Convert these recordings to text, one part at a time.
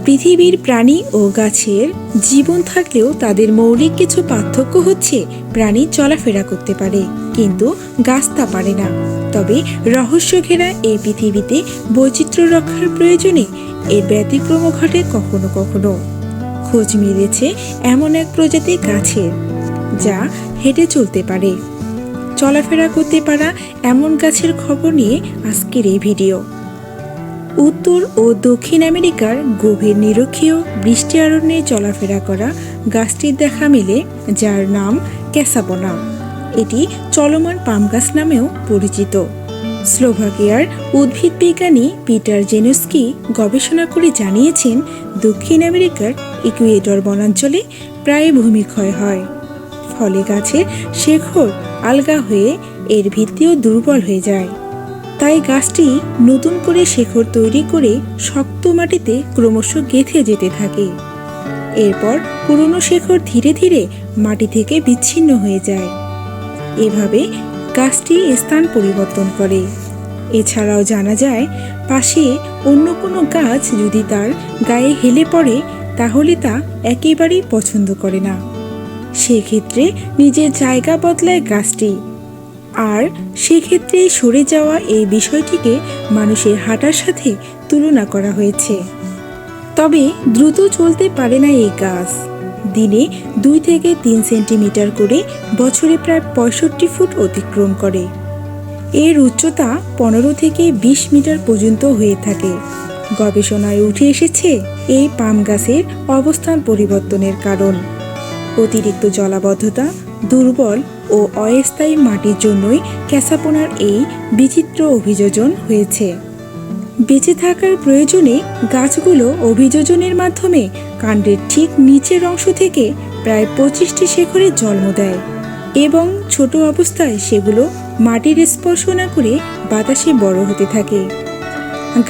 পৃথিবীর প্রাণী ও গাছের জীবন থাকলেও তাদের মৌলিক কিছু পার্থক্য হচ্ছে প্রাণী চলাফেরা করতে পারে কিন্তু গাছ তা পারে না। তবে রহস্য ঘেরা এই পৃথিবীতে বৈচিত্র্য রক্ষার প্রয়োজনে এর ব্যতিক্রম ঘটে কখনো কখনো। খোঁজ মিলেছে এমন এক প্রজাতি গাছের যা হেঁটে চলতে পারে, চলাফেরা করতে পারা এমন গাছের খবর নিয়ে আজকের এই ভিডিও। উত্তর ও দক্ষিণ আমেরিকার গভীর নিরক্ষীয় বৃষ্টি অরণ্যে চলাফেরা করা গাছটির দেখা মেলে, যার নাম ক্যাসাপোনা। এটি চলমান পাম গাছ নামেও পরিচিত। স্লোভাকিয়ার উদ্ভিদ বিজ্ঞানী পিটার জেনুস্কি গবেষণা করে জানিয়েছেন, দক্ষিণ আমেরিকার ইকুয়েডর বনাঞ্চলে প্রায় ভূমিক্ষয় হয়, ফলে গাছের শেকড় আলগা হয়ে এর ভিত্তিও দুর্বল হয়ে যায়। তাই গাছটি নতুন করে শেকড় তৈরি করে শক্ত মাটিতে ক্রমশ গেঁথে যেতে থাকে। এরপর পুরনো শেকড় ধীরে ধীরে মাটি থেকে বিচ্ছিন্ন হয়ে যায়। এভাবে গাছটি স্থান পরিবর্তন করে। এছাড়াও জানা যায়, পাশে অন্য কোনো গাছ যদি তার গায়ে হেলে পড়ে তাহলে তা একেবারেই পছন্দ করে না। সেক্ষেত্রে নিজের জায়গা বদলায় গাছটি। আর সেক্ষেত্রে সরে যাওয়া এই বিষয়টিকে মানুষের হাঁটার সাথে তুলনা করা হয়েছে। তবে দ্রুত চলতে পারে না এই গাছ। দিনে 2 থেকে 3 সেন্টিমিটার করে বছরে প্রায় 65 ফুট অতিক্রম করে। এর উচ্চতা 15 থেকে 20 মিটার পর্যন্ত হয়ে থাকে। গবেষণায় উঠে এসেছে এই পাম গাছের অবস্থান পরিবর্তনের কারণ। অতিরিক্ত জলাবদ্ধতা, দুর্বল ও অস্থায়ী মাটির জন্যই ক্যাসাপোনার এই বিচিত্র অভিযোজন হয়েছে। বেঁচে থাকার প্রয়োজনে গাছগুলো অভিযোজনের মাধ্যমে কাণ্ডের ঠিক নিচের অংশ থেকে প্রায় 25টি শেকড়ে জন্ম দেয় এবং ছোট অবস্থায় সেগুলো মাটির স্পর্শ না করে বাতাসে বড় হতে থাকে।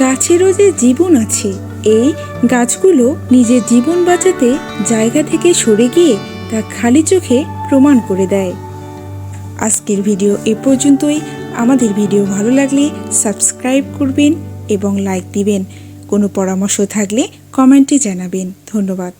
গাছেরও যে জীবন আছে, এই গাছগুলো নিজের জীবন বাঁচাতে জায়গা থেকে সরে গিয়ে তা খালি চোখে প্রমাণ করে দেয়। আজকের ভিডিও এ পর্যন্তই। আমাদের ভিডিও ভালো লাগলে সাবস্ক্রাইব করবেন এবং লাইক দিবেন। কোনো পরামর্শ থাকলে কমেন্টে জানাবেন। ধন্যবাদ।